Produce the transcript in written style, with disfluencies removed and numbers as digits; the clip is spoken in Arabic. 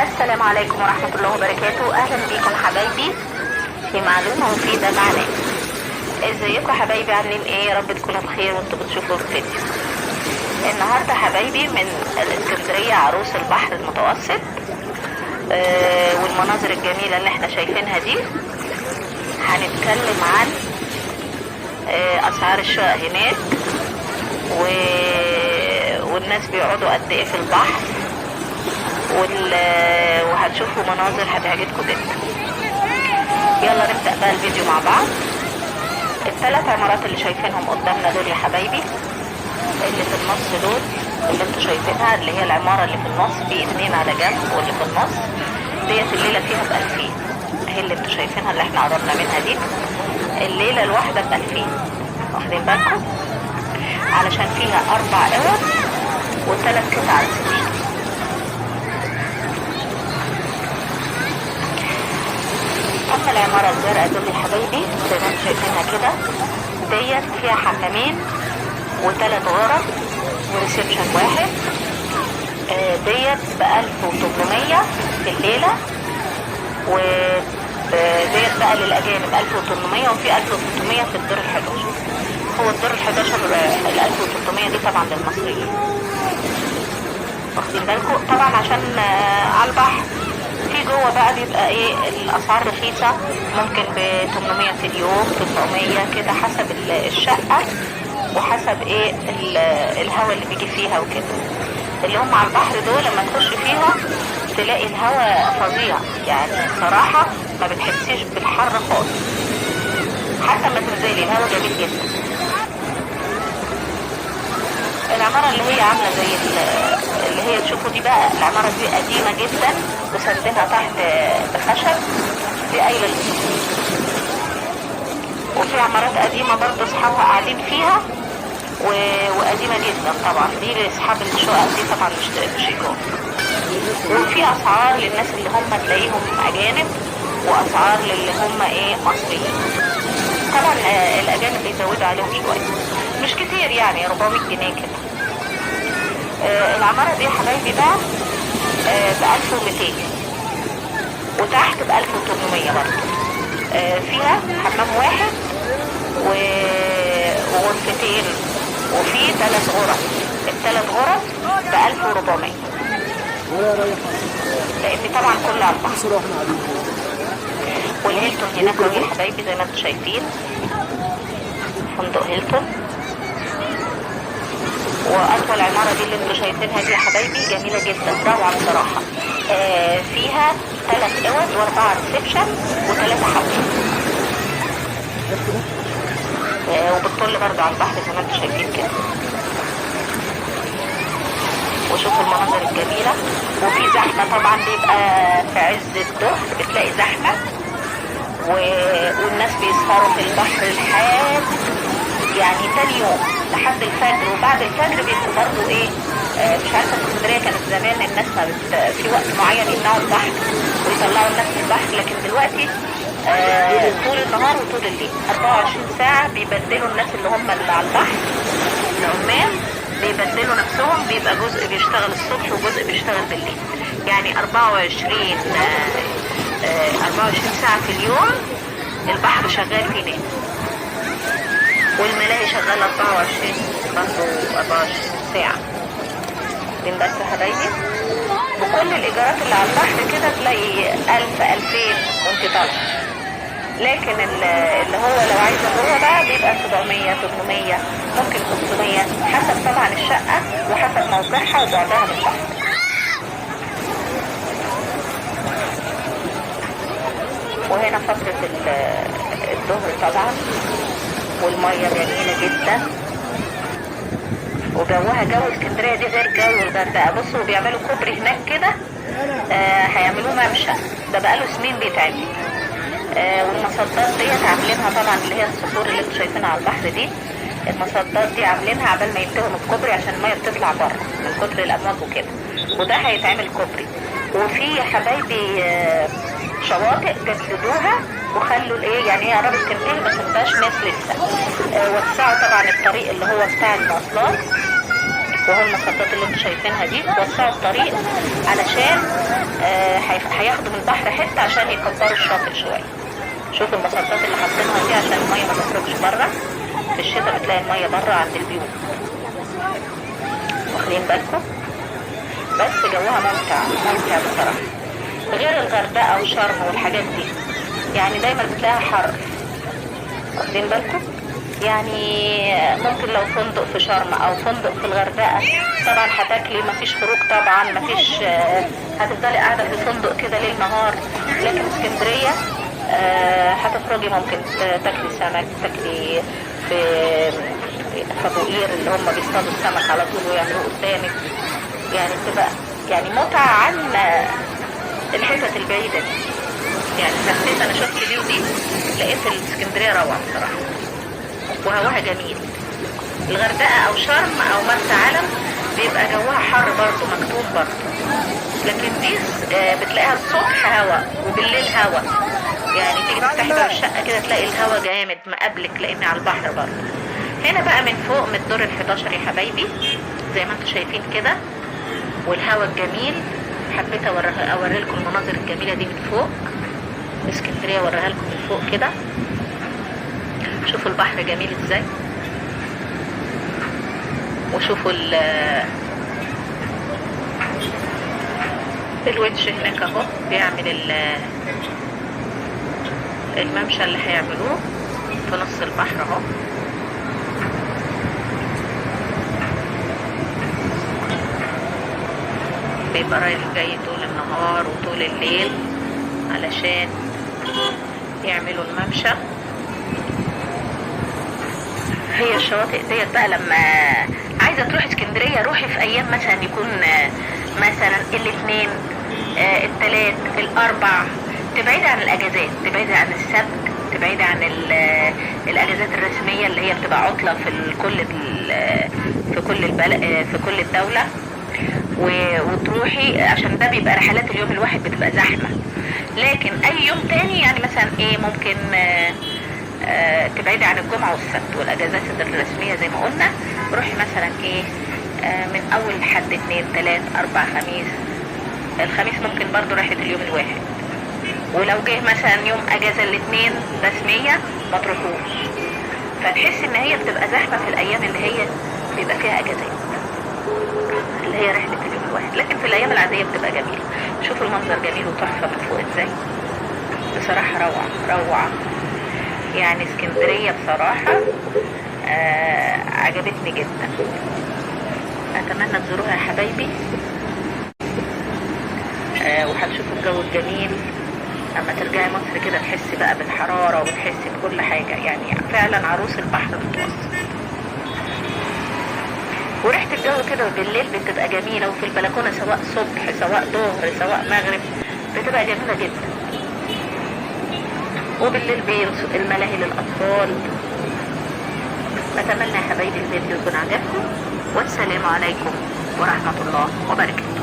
السلام عليكم ورحمة الله وبركاته. اهلا بيكم حبايبي في معلومة مفيدة معنا. ازيكم حبايبي، عاملين ايه؟ يا رب تكونوا بخير وانتوا بتشوفوا الفيديو. النهاردة حبايبي من الاسكندرية عروس البحر المتوسط، والمناظر الجميلة اللي احنا شايفينها دي. هنتكلم عن اسعار الشقق هناك والناس بيقعدوا قد ايه في البحر، وهتشوفوا مناظر هتعجبكم جدا. يلا نبدأ بقى الفيديو مع بعض. الثلاث عمارات اللي شايفينهم قدامنا دول يا حبايبي، اللي في النص دول اللي انتوا شايفينها، اللي هي العمارة اللي في النص، في اتنين على جنب، واللي في النص ديت الليلة فيها ب2000. اهي اللي انتوا شايفينها اللي احنا قربنا منها دي، الليلة الواحدة ب2000. واخدين بالكم؟ علشان فيها 4 اوض و3 قطع سرير. اما العمارة الزرقاء دول يا حبايبي زي ما انتوا شايفينها كده، ديت فيها حمامين و3 غرف وريسبشن واحد. ديت ب1800 في الليلة، وديت بقى للأجانب 1800، وفي 1300 في الدور ال11. هو الدور ال11 ال1300 دي طبعا للمصريين. واخدين بالكم؟ طبعا عشان على البحر. في جوه بقى بيبقى ايه الاسعار رخيصة، ممكن ب800 في اليوم، 900 كده حسب الشقة وحسب ايه الهواء اللي بيجي فيها وكده. اللي هم على البحر دول لما تخش فيها تلاقي الهواء فظيع، يعني صراحة ما بتحسيش بالحر خالص، حتى ما تنزلي الهواء جميل جدا. العمارة اللي هي عاملة زي اللي هي تشوفوا دي بقى، العمارة دي قديمة جدا وسندها تحت بخشب، دي قايلة للسكون. وفي عمارات قديمة برضه اصحابها قاعدين فيها وقديمة جدا طبعا، دي لاصحاب الشقق دي طبعا مش ايجار. وفي اسعار للناس اللي هم تلاقيهم اجانب، واسعار للي هم ايه مصريين. طبعا الاجانب بيزودوا عليهم شوية، مش كتير يعني 400 جنيه كده. العمارة دي يا حبايبي بقى ب1200، وتحت ب1800 برضه. فيها حمام واحد وغرفتين، وفي 3 غرف. ال3 غرف ب1400، لان طبعا كله على البحر. والهيلتون هناك اهو يا حبايبي زي ما انتم شايفين، فندق هيلتون. واطول عمارة دي اللي انتوا شايفينها دي يا حبايبي جميلة جدا، روعة بصراحة. فيها 3 اوض و4 ريسبشن و3 حمام، وبتطل برضه على البحر زي ما انتوا شايفين كده. وشوفوا المناظر الجميلة. وفي زحمة طبعا، بيبقى في عز الظهر بتلاقي زحمة، والناس بيسهروا في البحر لحد يعني تاني يوم لحد الفجر. وبعد الفجر بيبقوا برضه ايه، مش عارفة في اسكندرية كانت زمان الناس ما في وقت معين يمنعوا البحر ويطلعوا الناس من البحر، لكن دلوقتي طول النهار وطول الليل 24 ساعة بيبدلوا الناس اللي هم اللي على البحر، العمال بيبدلوا نفسهم، بيبقى جزء بيشتغل الصبح وجزء بيشتغل بالليل. يعني 24 ساعة في اليوم البحر شغال فيه ناس، والملاهي شغالة 24 برضه 24 ساعة. دين بس يا حبايبي. وكل الإيجارات اللي على البحر كده تلاقي 1000 2000 وانت طالعة. لكن اللي هو لو عايزة جوه بقى بيبقى 700 800 ممكن 500، حسب طبعا الشقة وحسب موقعها وبعدها من البحر. وهنا فترة الظهر طبعا، والمية جميلة جدا، وجوها جو اسكندرية دي غير جو الغردقة. بصوا بيعملوا كوبري هناك كده، هيعملوه ممشى، ده بقاله سنين بيتعمل. والمصدات ديت عاملينها طبعا، اللي هي الصخور اللي انتوا شايفينها على البحر دي، المصدات دي عاملينها عبال ما ينتهوا من الكوبري عشان المية بتطلع بره من كتر الامواج وكده، وده هيتعمل كوبري. وفي يا حبايبي شواطئ جددوها وخلوا الايه، يعني هي قربت تنتهي بس مبقاش ناس لسه. وسعوا طبعا الطريق اللي هو بتاع المواصلات، وهو المصدات اللي انتوا شايفينها دي وسعوا الطريق علشان هياخدوا من البحر حته عشان يكبروا الشاطئ شويه. شوفوا المصدات اللي حاطينها دي عشان الميه ما تخرجش بره. في الشتاء بتلاقي الميه بره عند البيوت، واخدين بالكم؟ بس جوها ممتع ممتع بصراحه، غير الغردقه وشرم والحاجات دي يعني دايما بتلاقيها حر، واخدين بالكم؟ يعني ممكن لو فندق في شرم او فندق في الغردقه طبعا هتاكلي، مفيش خروج طبعا، مفيش هتفضلي قاعده في الفندق كده ليل نهار. لكن اسكندريه هتخرجي، ممكن تاكلي سمك، تاكلي في ابو قير اللي هم بيصطادوا السمك على طول ويعملوه قدامك، يعني بتبقى يعني متعه عن الحتت البعيده دي. يعني حسيت انا شفت الفيديو دي لقيت الاسكندريه روعه بصراحه وهواها جميل. الغردقه او شرم او مرسى علم بيبقى جوها حر برضه، مكتوم برضه، لكن دي بتلاقيها الصبح هوا وبالليل هوا، يعني تيجي تفتحي باب الشقه كده تلاقي الهوا جامد مقابلك لان على البحر برضه. هنا بقى من فوق من الدور ال11 يا حبايبي زي ما انتم شايفين كده، والهوا الجميل. حبيت اوري لكم المناظر الجميله دي من فوق اسكندريه، اوريها لكم من فوق كده. شوفوا البحر جميل ازاي، وشوفوا الويتش هناك اهو بيعمل الممشى اللي هيعملوه في نص البحر اهو. بيبقى رايح جاي طول النهار وطول الليل علشان يعملوا الممشى. هي الشواطئ ديت بقى لما عايزه تروحي اسكندريه روحي في ايام مثلا يكون مثلا الاثنين الثلاث الاربع، تبعدي عن الاجازات، تبعدي عن السبت، تبعدي عن الاجازات الرسميه اللي هي بتبقى عطله في كل الدوله، وتروحي عشان ده بيبقى رحلات اليوم الواحد بتبقى زحمه. لكن اي يوم تاني يعني مثلا ممكن تبعدي عن الجمعة والسبت والاجازات الرسمية زي ما قلنا. روحي مثلا من اول حد 2 3 4 خميس. الخميس ممكن برضو راحة اليوم الواحد، ولو جه مثلا يوم اجازة الاثنين رسمية ما تروحوش، فتحس ان هي بتبقى زحمة في الايام اللي هي بيبقى فيها اجازات اللي هي رحلة اليوم الواحد. لكن في الايام العادية بتبقى جميلة. شوفوا المنظر جميل وتحفة من فوق ازاي، بصراحة روعة روعة. يعني اسكندرية بصراحة عجبتني جدا، اتمنى تزوروها يا حبايبي. وهتشوفوا الجو الجميل. اما ترجعي مصر كده تحسي بقى بالحرارة وتحسي بكل حاجة، يعني فعلا عروس البحر المتوسط. وريحة الجو كده بالليل بتبقى جميلة، وفي البلكونة سواء صبح سواء ظهر سواء مغرب بتبقى جميلة جدا. وبالليل الملاهي للأطفال. أتمنى يا حبايبي الفيديو يكون عجبكم، والسلام عليكم ورحمة الله وبركاته.